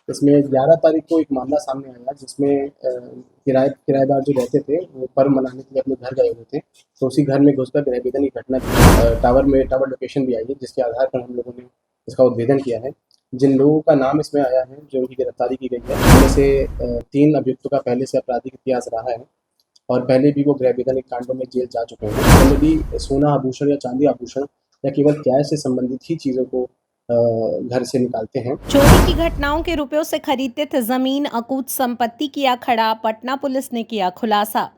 इसमें 11 तारीख को एक मामला सामने आया जिसमें किराएदार जो रहते थे वो पर्व मनाने के लिए अपने घर गए हुए थे। तो उसी घर में घुसकर गृहभेदन की घटना टावर लोकेशन भी आई है, जिसके आधार पर हम लोगों ने इसका उद्भेदन किया है। जिन लोगों का नाम इसमें आया है, जो उनकी गिरफ्तारी की गई है, उनमें से 3 अभियुक्तों का पहले से आपराधिक इतिहास रहा है और पहले भी वो गृहभेदन के कांडों में जेल जा चुके हैं। जनरली सोना आभूषण या चांदी आभूषण या केवल कैश से संबंधित ही चीज़ों को घर से निकालते हैं। चोरी की घटनाओं के रुपयों से खरीदते थे जमीन, अकूत संपत्ति किया खड़ा। पटना पुलिस ने किया खुलासा।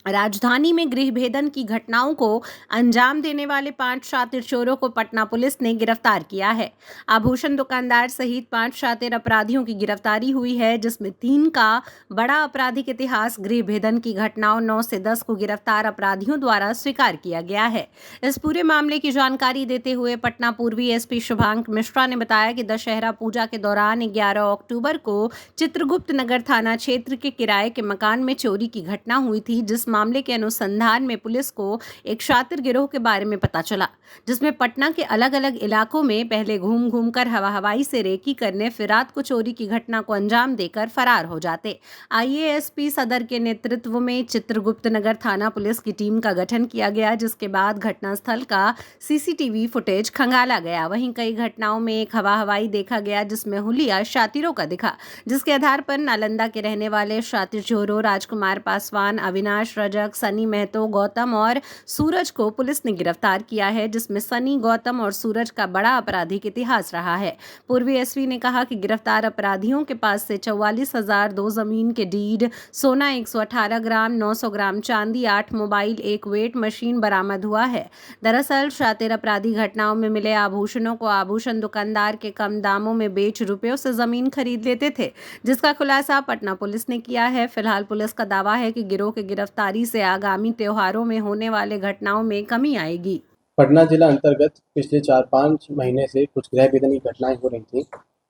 राजधानी में गृहभेदन की घटनाओं को अंजाम देने वाले 5 शातिर चोरों को पटना पुलिस ने गिरफ्तार किया है। आभूषण दुकानदार सहित 5 शातिर अपराधियों की गिरफ्तारी हुई है, जिसमें 3 का बड़ा आपराधिक इतिहास। गृहभेदन की घटनाओं 9 से 10 को गिरफ्तार अपराधियों द्वारा स्वीकार किया गया है। इस पूरे मामले की जानकारी देते हुए पटना पूर्वी एसपी शुभांक मिश्रा ने बताया कि दशहरा पूजा के दौरान 11 अक्टूबर को चित्रगुप्त नगर थाना क्षेत्र के किराए के मकान में चोरी की घटना हुई थी, जिस मामले के अनुसंधान में पुलिस को एक शातिर गिरोह के बारे में पता चला, जिसमें पटना के अलग अलग इलाकों में पहले घूम घूम कर हवाई से रेकी करने, फिर रात को चोरी की घटना को अंजाम देकर फरार हो जाते। आईएएसपी सदर के नेतृत्व में चित्रगुप्त नगर थाना पुलिस की टीम का गठन किया गया, जिसके बाद घटनास्थल का सीसीटीवी फुटेज खंगाला गया। वहीं कई घटनाओं में एक हवाई देखा गया, जिसमें हुलिया शातिरों का दिखा, जिसके आधार पर नालंदा के रहने वाले शातिर चोरों राजकुमार पासवान, अविनाश रजक, सनी महतो, गौतम और सूरज को पुलिस ने गिरफ्तार किया है, जिसमें सनी, गौतम और सूरज का बड़ा आपराधिक इतिहास रहा है। पूर्वी एसपी ने कहा कि गिरफ्तार अपराधियों के पास से 44,000 2 जमीन के डीड, सोना 118 ग्राम, 900 ग्राम चांदी, 8 मोबाइल, 1 वेट मशीन बरामद हुआ है। दरअसल शातिर अपराधी घटनाओं में मिले आभूषणों को आभूषण दुकानदार के कम दामों में बेच रुपयों से जमीन खरीद लेते थे, जिसका खुलासा पटना पुलिस ने किया है। फिलहाल पुलिस का दावा है कि गिरोह की गिरफ्तारी से आगामी त्योहारों में होने वाले घटनाओं में कमी आएगी। पटना जिला अंतर्गत पिछले 4-5 महीने से कुछ गृहभेदन की घटनाएं हो रही थी,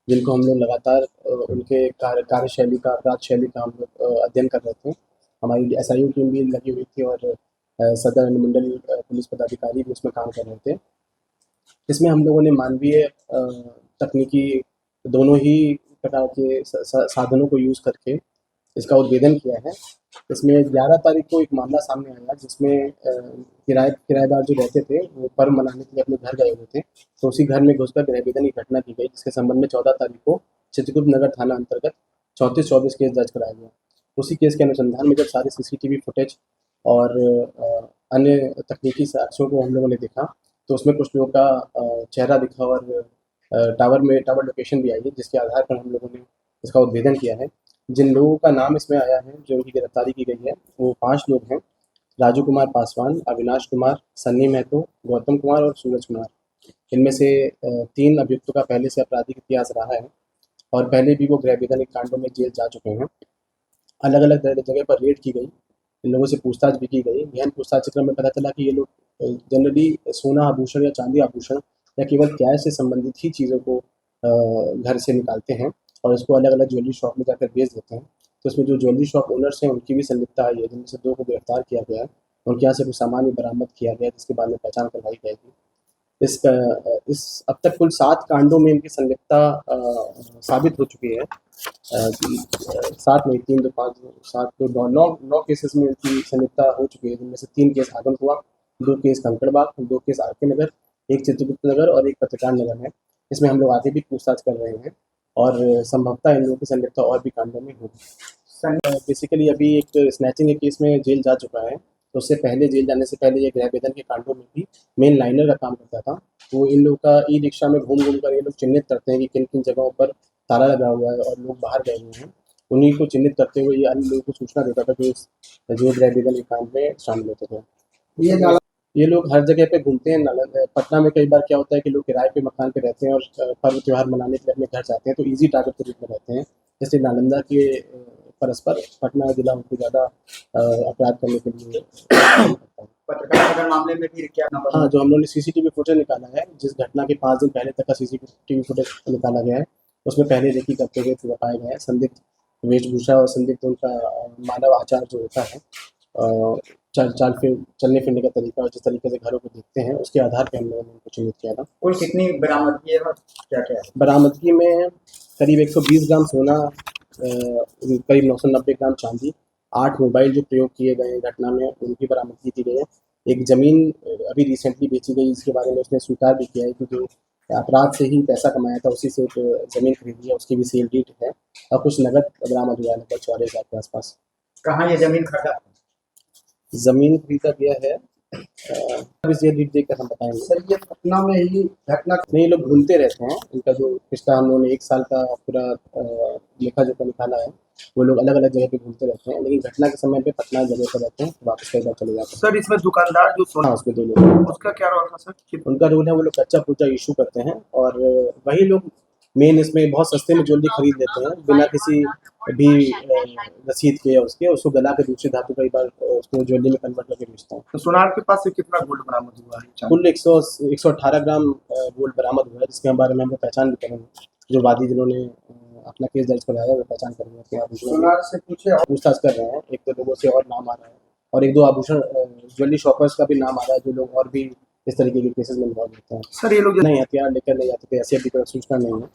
जिनको हम लोग लगातार उनके कार्यशैली का, अपराध शैली का हम लोग अध्ययन कर रहे थे। हमारी एसआईओ टीम भी लगी हुई थी और सदर अनुमंडल पुलिस पदाधिकारी भी उसमें काम कर रहे थे। इसमें हम लोगों ने मानवीय तकनीकी दोनों ही प्रकार के साधनों को यूज़ करके इसका उद्भेदन किया है। इसमें 11 तारीख को एक मामला सामने आया जिसमें किराएदार जो रहते थे वो पर्व मनाने के लिए अपने घर गए हुए थे। तो उसी घर में घुसकर गृहभेदन की घटना की गई, जिसके संबंध में 14 तारीख को चित्रगुप्त नगर थाना अंतर्गत 34-24 केस दर्ज कराया गया। उसी केस के अनुसंधान में जब सारे सीसीटीवी फुटेज और अन्य तकनीकी साक्ष्यों को हम लोगों ने देखा, तो उसमें कुछ लोगों का चेहरा दिखा और टावर लोकेशन भी आई है, जिसके आधार पर हम लोगों ने इसका उद्भेदन किया है। जिन लोगों का नाम इसमें आया है, जो उनकी गिरफ्तारी की गई है, वो 5 लोग हैं। राजू कुमार पासवान, अविनाश कुमार, सन्नी महतो, गौतम कुमार और सूरज कुमार। इनमें से 3 अभियुक्तों का पहले से आपराधिक इतिहास रहा है और पहले भी वो गृहभेदन के कांडों में जेल जा चुके हैं। अलग अलग जगह पर रेड की गई, इन लोगों से पूछताछ भी की गई। गहन पूछताछ के क्रम में पता चला कि ये लोग जनरली सोना आभूषण या चांदी आभूषण या केवल कैश से संबंधित ही चीज़ों को घर से निकालते हैं और इसको अलग अलग ज्वेलरी शॉप में जाकर बेच देते हैं। तो इसमें जो ज्वेलरी शॉप ओनर्स हैं उनकी भी संलिप्तता आई है, जिनमें से 2 को गिरफ्तार किया गया है। उनके यहाँ से कुछ सामान भी बरामद किया गया, जिसके बाद में पहचान करवाई जाएगी। इस अब तक कुल 7 कांडों में इनकी संलिप्तता साबित हो चुकी है। 7 नहीं, 3 2 5 7 2 9 केसेस में इनकी संलिप्तता हो चुकी है, जिनमें से 3 case Adamkuan, 2 case Kankarbagh, 2 case RK Nagar, 1 Chitragupta Nagar और 1 पत्रकार नगर है। इसमें हम लोग आगे भी पूछताछ कर रहे हैं और संभवतः इन लोगों की संलिप्तता और भी कांडों में होगी। बेसिकली अभी एक स्नैचिंग के केस में जेल जा चुका है, तो उससे पहले जेल जाने से पहले ये गृहभेदन के कांडों में भी मेन लाइनर का काम करता था। तो इन लोगों का ई-रिक्शा में घूम-घूम कर ये लोग चिन्हित करते हैं कि किन-किन जगहों पर ताला लगा हुआ है और लोग बाहर गए हुए हैं। उन्हीं को चिन्हित करते हुए ये अन्य लोगों को सूचना देता था कि जो गृहभेदन के कांड में शामिल होते थे। ये लोग हर जगह पे घूमते हैं। पटना में कई बार क्या होता है कि लोग किराए पे मकान पे रहते हैं और पर्व त्योहार मनाने के लिए अपने घर जाते हैं, तो ईज़ी टारगेट के रूप में रहते हैं। जैसे नालंदा के परस्पर पटना जिला उनको ज़्यादा अपराध करने के लिए पत्रकार नगर मामले में भी क्या नंबर? हाँ, जो हम लोगों ने सीसीटीवी फुटेज निकाला है, जिस घटना के 5 दिन पहले तक का सीसीटीवी फुटेज निकाला गया है, उसमें पहले रेकी करते हुए पाया गया है। संदिग्ध वेशभूषा और संदिग्ध उनका मानव आचार जो होता है, चलने फिरने का तरीका और जिस तरीके से घरों को देखते हैं उसके आधार पर हम लोगों ने उनको चिन्हित किया था। कुल कितनी बरामदगी है और क्या क्या है? बरामदगी में करीब 120 ग्राम सोना, करीब 990 ग्राम चांदी, 8 मोबाइल जो प्रयोग किए गए हैं घटना में उनकी बरामदगी की गई है। एक ज़मीन अभी रिसेंटली बेची गई, इसके बारे में उसने स्वीकार भी किया है कि जो अपराध से ही पैसा कमाया था उसी से एक ज़मीन खरीदी है, उसकी भी सेल डीड है और कुछ नकद बरामद हुआ है लगभग 40,000 के आसपास। कहाँ ये जमीन खरीदा? ज़मीन खरीदा गया है अभी सेल डीड देखकर हम बताएंगे। सर ये पटना में ही घटना नहीं, लोग घूमते रहते हैं, इनका जो पिछला हम लोगों ने 1 साल का पूरा लेखा जोखा निकाला है, वो लोग अलग अलग जगह पे घूमते रहते हैं, लेकिन घटना के समय पे पटना जगह पर रहते हैं, वापस कई बार चले जाते हैं। सर इसमें दुकानदार जो सोना हाँ, उसमें 2 लोग हैं। उसका क्या रोल था सर? उनका रोल है वो लोग कच्चा पूर्जा इशू करते हैं और वही लोग मेन इसमें बहुत सस्ते में ज्वेलरी खरीद लेते हैं बिना किसी भी रसीद के या उसको गला के दूसरी धातु कई बार उसको ज्वेलरी में कन्वर्ट करके बेचते हैं। तो सोनार के पास से कितना गोल्ड बरामद हुआ है? कुल 118 ग्राम गोल्ड बरामद हुआ है, जिसके बारे में हम लोग पहचान भी करेंगे। जो वादी जिन्होंने अपना केस दर्ज कराया है वो पहचान करेंगे उसके बाद सोनार से पूछे पूछताछ कर रहे हैं। 1-2 लोगों से और नाम आ रहा है और 1-2 आभूषण ज्वेलरी शॉपर्स का भी नाम आ रहा है जो लोग और भी इस तरीके के केसेस में इन्वॉल्व होते हैं। सर ये लोग नहीं, हथियार लेकर ले जाते थे, ऐसी अभी कोई सूचना नहीं है।